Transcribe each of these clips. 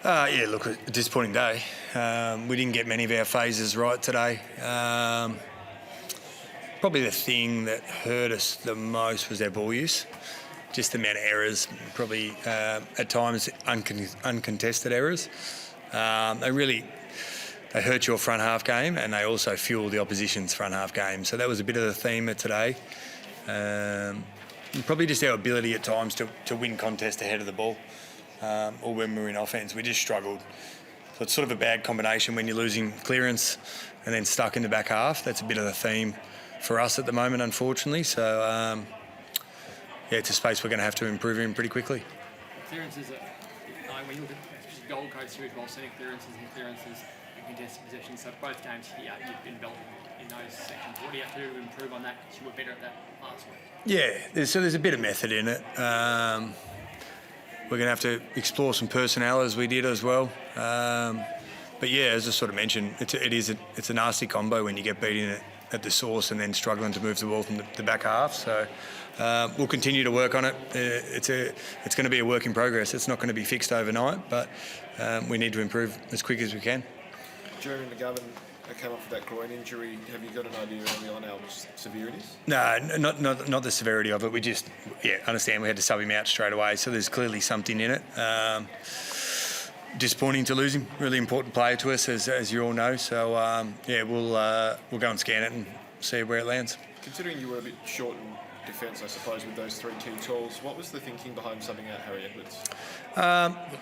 Yeah, look, a disappointing day. We didn't get many of our phases right today. Probably the thing that hurt us the most was our ball use. Just the amount of errors, probably at times uncontested errors. They hurt your front half game, and they also fuel the opposition's front half game. So that was a bit of the theme of today. Probably just our ability at times to win contests ahead of the ball, or when we were in offence, we just struggled. So it's sort of a bad combination when you're losing clearance and then stuck in the back half. That's a bit of the theme for us at the moment, unfortunately. So it's a space we're going to have to improve in pretty quickly. Clearances, when you look at Gold Coast series, well, setting clearances and contested possessions. So both games here, you've been built in those sections. What do you have to do to improve on that? Because you were better at that last week. Yeah, there's a bit of method in it. We're going to have to explore some personnel as we did as well. But yeah, as I sort of mentioned, it's a nasty combo when you get beaten at the source and then struggling to move the ball from the back half. So we'll continue to work on it. It's going to be a work in progress. It's not going to be fixed overnight, but we need to improve as quick as we can. Jeremy McGovern came off with that groin injury. Have you got an idea early on how severe it is? No, not the severity of it. We just understand we had to sub him out straight away. So there's clearly something in it. Disappointing to lose him. Really important player to us, as you all know. So we'll go and scan it and see where it lands. Considering you were a bit short in defence, I suppose, with those three key tools, what was the thinking behind subbing out Harry Edwards?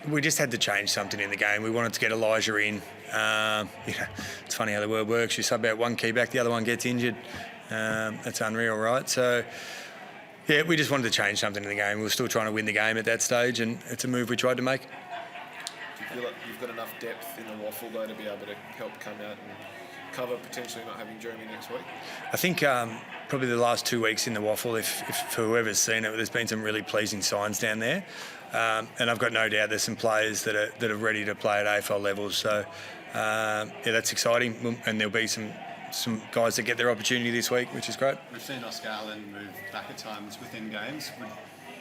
We just had to change something in the game. We wanted to get Elijah in. It's funny how the word works. You sub out one key back, the other one gets injured. That's unreal, right? So, yeah, we just wanted to change something in the game. We were still trying to win the game at that stage, and it's a move we tried to make. Do you feel like you've got enough depth in the waffle, though, to be able to help come out and cover potentially not having Jeremy next week? I think probably the last 2 weeks in the waffle, if for whoever's seen it, there's been some really pleasing signs down there. And I've got no doubt there's some players that are ready to play at AFL levels. So, that's exciting. And there'll be some guys that get their opportunity this week, which is great. We've seen Oscar Allen move back at times within games.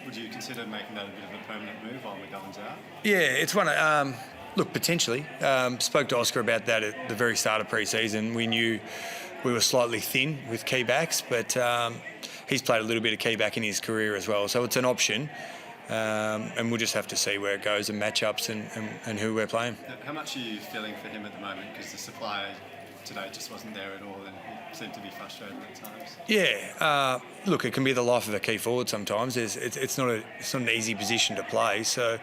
Would you consider making that a bit of a permanent move while McGovern's out? Yeah, it's one of... Look, potentially. Spoke to Oscar about that at the very start of pre-season. We knew we were slightly thin with key backs, but he's played a little bit of key back in his career as well. So it's an option, and we'll just have to see where it goes and matchups and who we're playing. How much are you feeling for him at the moment? Because the supply today just wasn't there at all, and he seemed to be frustrated at times. Yeah, look, it can be the life of a key forward sometimes. It's not an easy position to play, so...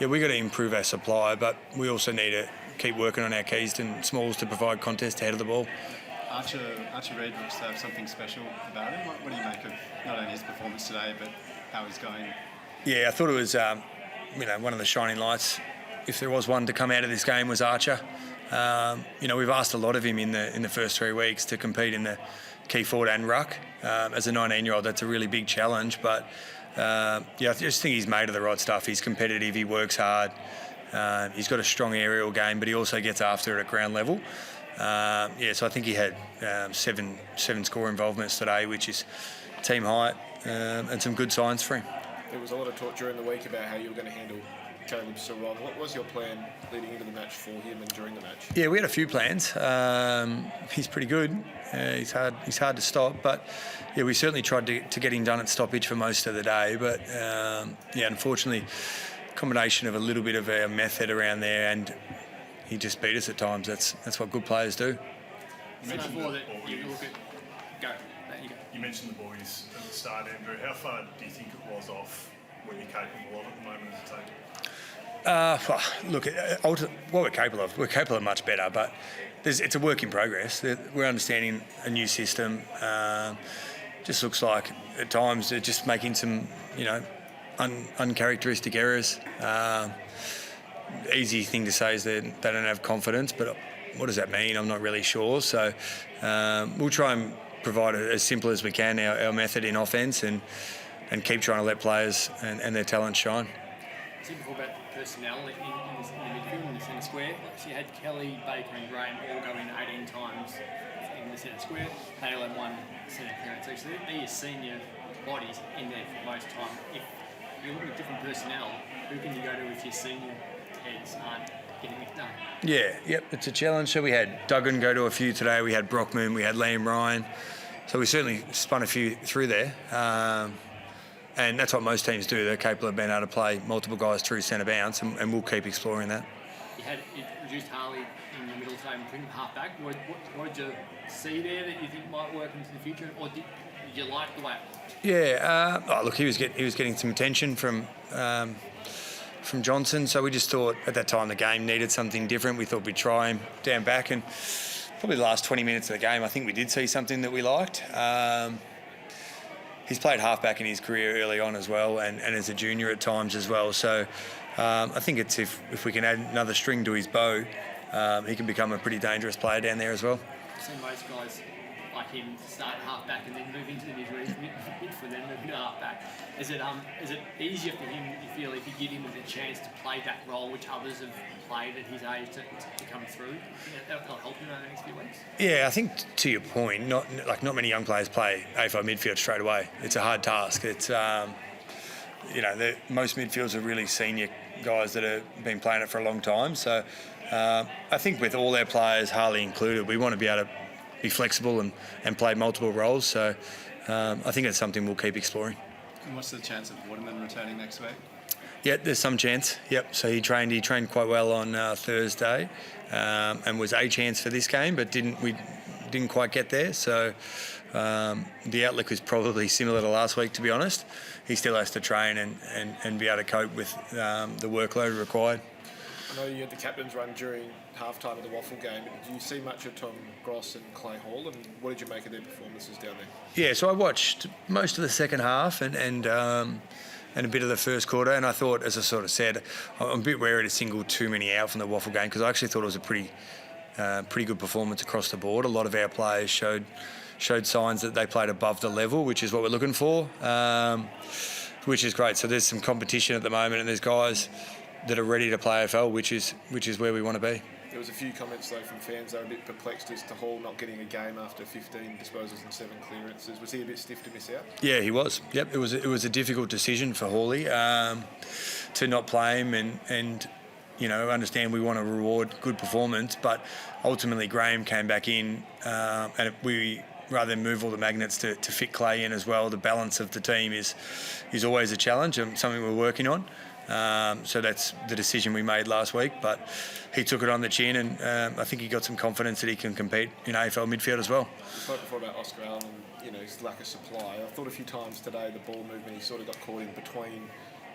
Yeah, we've got to improve our supply, but we also need to keep working on our keys and smalls to provide contest ahead of the ball. Archer Reid looks to have something special about him. What do you make of not only his performance today, but how he's going? Yeah, I thought it was one of the shining lights. If there was one to come out of this game, was Archer. We've asked a lot of him in the first 3 weeks to compete in the key forward and ruck. As a 19-year-old, that's a really big challenge, but... I just think he's made of the right stuff. He's competitive, he works hard, he's got a strong aerial game, but he also gets after it at ground level. So I think he had seven score involvements today, which is team height, and some good signs for him. There was a lot of talk during the week about how you were going to handle Caleb Sarong. What was your plan leading into the match for him and during the match? Yeah, we had a few plans. He's pretty good. He's hard to stop, but we certainly tried to get him done at stoppage for most of the day. But unfortunately, combination of a little bit of our method around there, and he just beat us at times. That's what good players do. You mentioned You mentioned the boys at the start, Andrew. How far do you think it was off what you're capable of at the moment as a team? Look, what we're capable of much better, but it's a work in progress. We're understanding a new system. Just looks like at times they're just making some, uncharacteristic errors. Easy thing to say is they don't have confidence, but what does that mean? I'm not really sure. So we'll try and provide it as simple as we can, our method in offence, and keep trying to let players and their talents shine. You said before about personnel in the midfield, in the centre square. So you had Kelly, Baker and Graham all go in 18 times in the centre square. They all had one centre clearance each. So they're your senior bodies in there for most time. If you're looking at different personnel, who can you go to with your senior 10 speeds aren't getting it done. Yeah, yep, it's a challenge. So we had Duggan go to a few today. We had Brockman, we had Liam Ryan. So we certainly spun a few through there. And that's what most teams do. They're capable of being able to play multiple guys through centre bounce, and we'll keep exploring that. You reduced Harley in the middle today and put him half back. What did you see there that you think might work into the future, or did you like the way it looked? Yeah, look, he was getting some attention from Johnson, so we just thought at that time the game needed something different. We thought we'd try him down back, and probably the last 20 minutes of the game, I think we did see something that we liked. He's played halfback in his career early on as well, and as a junior at times as well. So I think it's if we can add another string to his bow, he can become a pretty dangerous player down there as well. I've seen most guys like him start half-back and then move into the midfield, then move into half-back. Is it easier for him, you feel, if you give him the chance to play that role which others have played at his age to come through? That'll help him over the next few weeks? Yeah, I think to your point, not many young players play AFL midfield straight away. It's a hard task. It's most midfields are really senior guys that have been playing it for a long time. So I think with all our players, Harley included, we want to be able to be flexible and play multiple roles. So I think it's something we'll keep exploring. And what's the chance of Waterman returning next week? Yeah, there's some chance. Yep. So he trained quite well on Thursday, and was a chance for this game, but we didn't quite get there. So the outlook is probably similar to last week, to be honest. He still has to train and be able to cope with the workload required. I know you had the captain's run during half-time of the Waffle game. Did you see much of Tom Gross and Clay Hall, and what did you make of their performances down there? Yeah, so I watched most of the second half and a bit of the first quarter, and I thought, as I sort of said, I'm a bit wary to single too many out from the Waffle game because I actually thought it was a pretty good performance across the board. A lot of our players showed signs that they played above the level, which is what we're looking for, which is great. So there's some competition at the moment, and there's guys that are ready to play AFL, which is where we want to be. There was a few comments though from fans that were a bit perplexed as to Hall not getting a game after 15 disposals and 7 clearances. Was he a bit stiff to miss out? Yeah, he was. Yep, it was a difficult decision for Hawley to not play him, and understand we want to reward good performance, but ultimately Graham came back in, and we rather than move all the magnets to fit Clay in as well. The balance of the team is always a challenge and something we're working on. So that's the decision we made last week, but he took it on the chin, and I think he got some confidence that he can compete in AFL midfield as well. You spoke before about Oscar Allen and his lack of supply. I thought a few times today the ball movement, he sort of got caught in between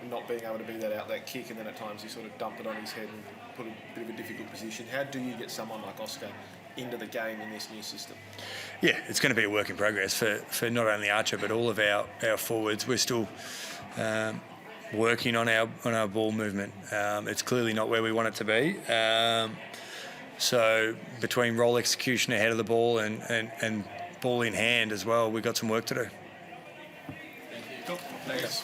not being able to be that outlet kick, and then at times he sort of dumped it on his head and put a bit of a difficult position. How do you get someone like Oscar into the game in this new system? Yeah, it's going to be a work in progress for not only Archer but all of our forwards. We're still working on our ball movement. It's clearly not where we want it to be. So between role execution ahead of the ball and ball in hand as well, we've got some work to do. Cool. Thanks.